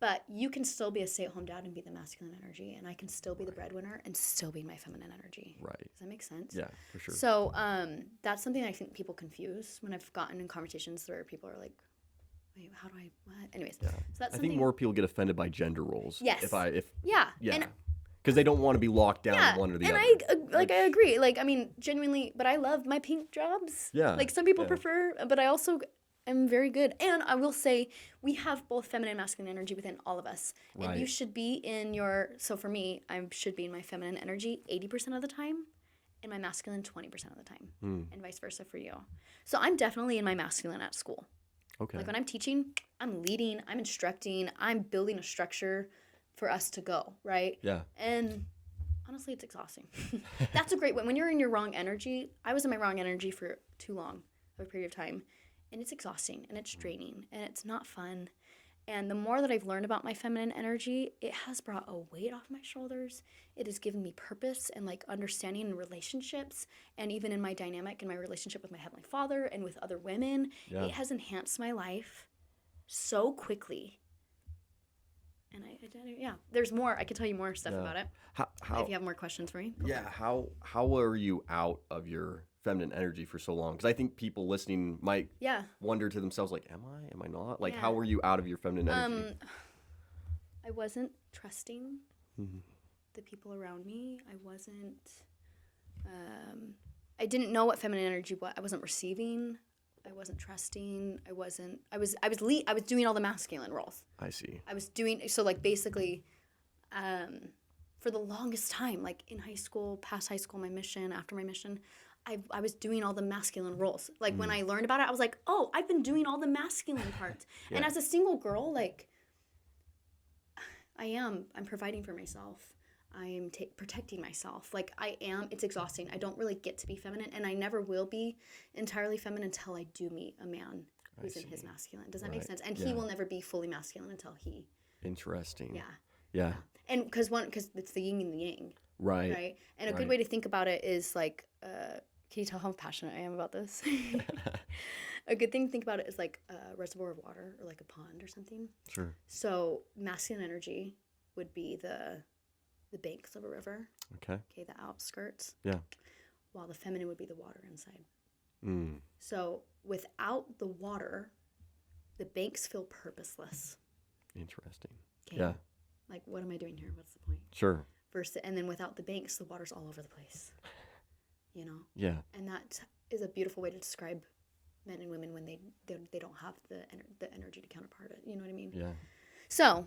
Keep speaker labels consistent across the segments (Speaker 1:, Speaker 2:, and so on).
Speaker 1: But you can still be a stay-at-home dad and be the masculine energy, and I can still be the breadwinner and still be my feminine energy.
Speaker 2: Right.
Speaker 1: Does that make sense?
Speaker 2: Yeah, for sure.
Speaker 1: So that's something I think people confuse when I've gotten in conversations where people are like, wait, how do I, what? Anyways, so that's
Speaker 2: I
Speaker 1: something.
Speaker 2: think more people get offended by gender roles.
Speaker 1: Yes.
Speaker 2: Yeah. Because they don't want to be locked down one or the other.
Speaker 1: And I agree. Like, I mean, genuinely, but I love my pink jobs.
Speaker 2: Yeah.
Speaker 1: Like, some people prefer, but I also am very good. And I will say, we have both feminine and masculine energy within all of us.
Speaker 2: Right.
Speaker 1: And you should be in so for me, I should be in my feminine energy 80% of the time and my masculine 20% of the time. And vice versa for you. So I'm definitely in my masculine at school.
Speaker 2: Okay.
Speaker 1: Like, when I'm teaching, I'm leading, I'm instructing, I'm building a structure for us to go, right?
Speaker 2: Yeah.
Speaker 1: And honestly, it's exhausting. That's a great one. When you're in your wrong energy, I was in my wrong energy for too long of a period of time. And it's exhausting and it's draining and it's not fun. And the more that I've learned about my feminine energy, it has brought a weight off my shoulders. It has given me purpose and like understanding in relationships, and even in my dynamic in my relationship with my Heavenly Father and with other women.
Speaker 2: Yeah.
Speaker 1: It has enhanced my life so quickly. And there's more. I could tell you more stuff about it.
Speaker 2: How
Speaker 1: if you have more questions for me.
Speaker 2: Yeah. How are you out of your feminine energy for so long? Because I think people listening might wonder to themselves, like, am I not? Like, how were you out of your feminine energy?
Speaker 1: I wasn't trusting the people around me. I wasn't, I didn't know what feminine energy was. I wasn't receiving. I wasn't trusting. I was doing all the masculine roles.
Speaker 2: I see.
Speaker 1: I was doing, so like basically, for the longest time, like in high school, past high school, my mission, after my mission, I was doing all the masculine roles. Like when I learned about it, I was like, oh, I've been doing all the masculine parts. And as a single girl, like I'm providing for myself. I am protecting myself. Like it's exhausting. I don't really get to be feminine, and I never will be entirely feminine until I do meet a man who's in his masculine. Does that make sense? And he will never be fully masculine until he.
Speaker 2: Interesting.
Speaker 1: Yeah. And because it's the yin and the yang.
Speaker 2: Right.
Speaker 1: Right. And a good way to think about it is like, can you tell how passionate I am about this? A good thing to think about it is like a reservoir of water or like a pond or something.
Speaker 2: Sure.
Speaker 1: So masculine energy would be the banks of a river. Okay, the outskirts.
Speaker 2: Yeah.
Speaker 1: While the feminine would be the water inside.
Speaker 2: Mm.
Speaker 1: So without the water, the banks feel purposeless.
Speaker 2: Interesting.
Speaker 1: Okay?
Speaker 2: Yeah.
Speaker 1: Like, what am I doing here? What's the point?
Speaker 2: Sure.
Speaker 1: And then without the banks, the water's all over the place. You know?
Speaker 2: Yeah.
Speaker 1: And that is a beautiful way to describe men and women when they don't have the energy to counterpart it. You know what I mean?
Speaker 2: Yeah.
Speaker 1: So,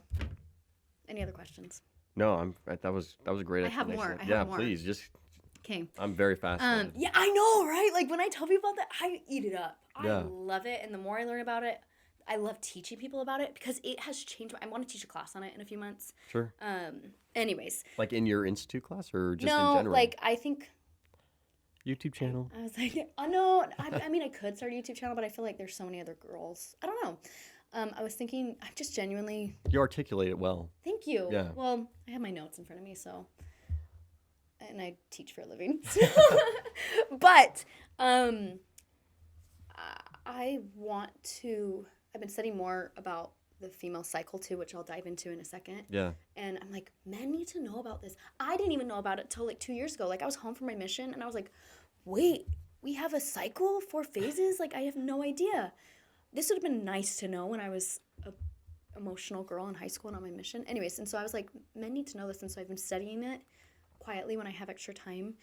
Speaker 1: any other questions?
Speaker 2: No, that was a great explanation.
Speaker 1: I have more.
Speaker 2: Please, just.
Speaker 1: Okay.
Speaker 2: I'm very fascinated.
Speaker 1: Yeah, I know, right? Like when I tell people about that, I eat it up. I love it, and the more I learn about it, I love teaching people about it because it has changed. I want to teach a class on it in a few months.
Speaker 2: Sure.
Speaker 1: Anyways.
Speaker 2: Like in your institute class or just in
Speaker 1: No,
Speaker 2: general?
Speaker 1: like I think.
Speaker 2: YouTube channel.
Speaker 1: I was like, oh no, I mean I could start a YouTube channel, but I feel like there's so many other girls. I don't know. I was thinking, I'm just genuinely.
Speaker 2: You articulate it well.
Speaker 1: Thank you.
Speaker 2: Yeah.
Speaker 1: Well, I have my notes in front of me, so. And I teach for a living. But I want to. I've been studying more about the female cycle too, which I'll dive into in a second.
Speaker 2: Yeah.
Speaker 1: And I'm like, men need to know about this. I didn't even know about it till like 2 years ago. Like I was home from my mission, and I was like, wait, we have a cycle, 4 phases? Like I have no idea. This would have been nice to know when I was an emotional girl in high school and on my mission. Anyways, and so I was like, men need to know this. And so I've been studying it quietly when I have extra time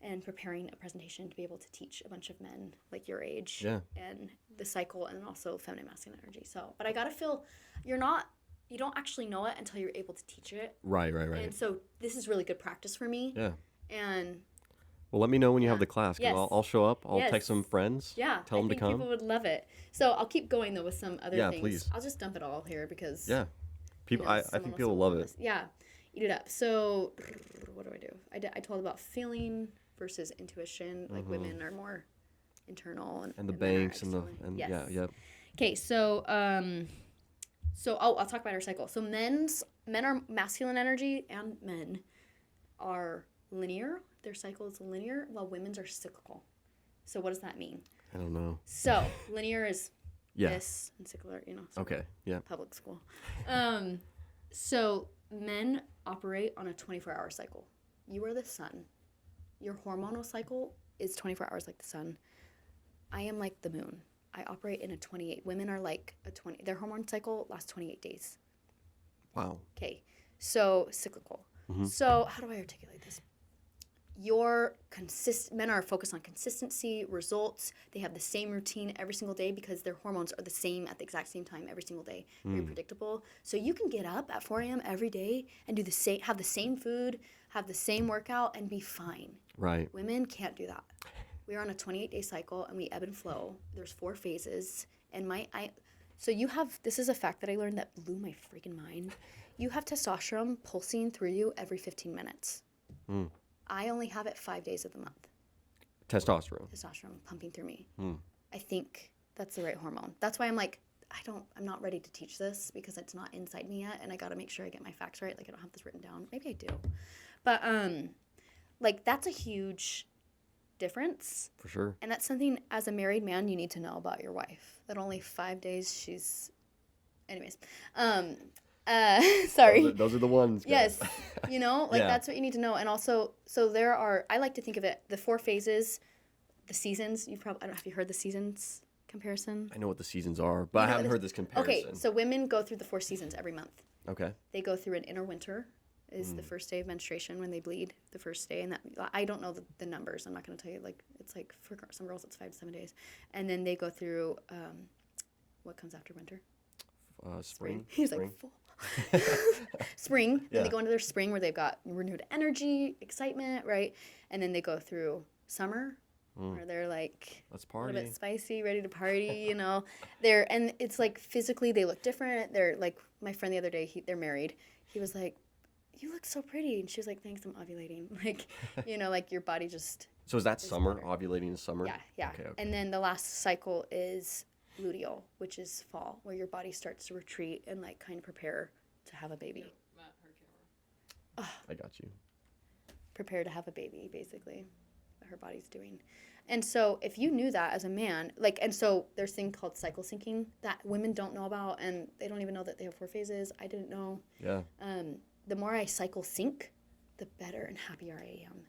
Speaker 1: and preparing a presentation to be able to teach a bunch of men like your age.
Speaker 2: Yeah.
Speaker 1: And the cycle and also feminine masculine energy. So, but I got to feel you don't actually know it until you're able to teach it.
Speaker 2: Right.
Speaker 1: And so this is really good practice for me.
Speaker 2: Yeah.
Speaker 1: And
Speaker 2: well, let me know when you have the class.
Speaker 1: Yes.
Speaker 2: I'll show up. I'll text some friends.
Speaker 1: Yeah.
Speaker 2: Tell them to come.
Speaker 1: People would love it. So I'll keep going though with some other things.
Speaker 2: Yeah, please.
Speaker 1: I'll just dump it all here because.
Speaker 2: Yeah. People. I think people will love it.
Speaker 1: Yeah. Eat it up. So what do? I told about feeling versus intuition. Like women are more internal and
Speaker 2: the banks and
Speaker 1: yes.
Speaker 2: Yeah.
Speaker 1: Okay. So I'll talk about our cycle. So men are masculine energy, and men are linear. Their cycle is linear, while women's are cyclical. So what does that mean?
Speaker 2: I don't know.
Speaker 1: So linear is
Speaker 2: Yeah.
Speaker 1: This and secular,
Speaker 2: Okay. Yeah.
Speaker 1: public school. So men operate on a 24-hour cycle. You are the sun. Your hormonal cycle is 24 hours like the sun. I am like the moon. I operate in a 28. Women are like their hormone cycle lasts 28 days.
Speaker 2: Wow.
Speaker 1: Okay. So cyclical.
Speaker 2: Mm-hmm.
Speaker 1: So how do I articulate this? Men are focused on consistency, results. They have the same routine every single day because their hormones are the same at the exact same time every single day. Very predictable. So you can get up at 4 a.m. every day and have the same food, have the same workout, and be fine.
Speaker 2: Right.
Speaker 1: Women can't do that. We're on a 28-day cycle and we ebb and flow. There's 4 phases. And this is a fact that I learned that blew my freaking mind. You have testosterone pulsing through you every 15 minutes. Mm. I only have it 5 days of the month.
Speaker 2: Testosterone
Speaker 1: pumping through me. I think that's the right hormone. That's why I'm like, I'm not ready to teach this because it's not inside me yet, and I got to make sure I get my facts right. Like, I don't have this written down. Maybe I do. But that's a huge difference.
Speaker 2: For sure.
Speaker 1: And that's something as a married man you need to know about your wife. That only 5 days she's anyways. Sorry.
Speaker 2: Those are the ones.
Speaker 1: Guys. Yes. That's what you need to know. And also, I like to think of it, the 4 phases, the seasons. I don't know, have you heard the seasons comparison?
Speaker 2: I know what the seasons are, but I haven't heard this comparison.
Speaker 1: Okay, so women go through the 4 seasons every month.
Speaker 2: Okay.
Speaker 1: They go through an inner winter is the first day of menstruation when they bleed, the first day. And that I don't know the numbers. I'm not going to tell you. It's like for some girls it's 5 to 7 days. And then they go through, what comes after winter?
Speaker 2: Spring.
Speaker 1: He's like, full. Spring. Yeah. Then they go into their spring where they've got renewed energy, excitement, right? And then they go through summer where they're like
Speaker 2: let's party.
Speaker 1: A little bit spicy, ready to party, and it's like physically they look different. They're like my friend the other day, they're married. He was like, "You look so pretty." And she was like, "Thanks, I'm ovulating." Like, like your body just
Speaker 2: So is that summer, better. Ovulating in summer?
Speaker 1: Yeah. Okay. And then the last cycle is luteal, which is fall, where your body starts to retreat and like kind of prepare to have a baby.
Speaker 2: I got you.
Speaker 1: Prepare to have a baby, basically, what her body's doing. And so if you knew that as a man, and so there's a thing called cycle syncing that women don't know about, and they don't even know that they have 4 phases. I didn't know.
Speaker 2: Yeah.
Speaker 1: The more I cycle sync, the better and happier I am.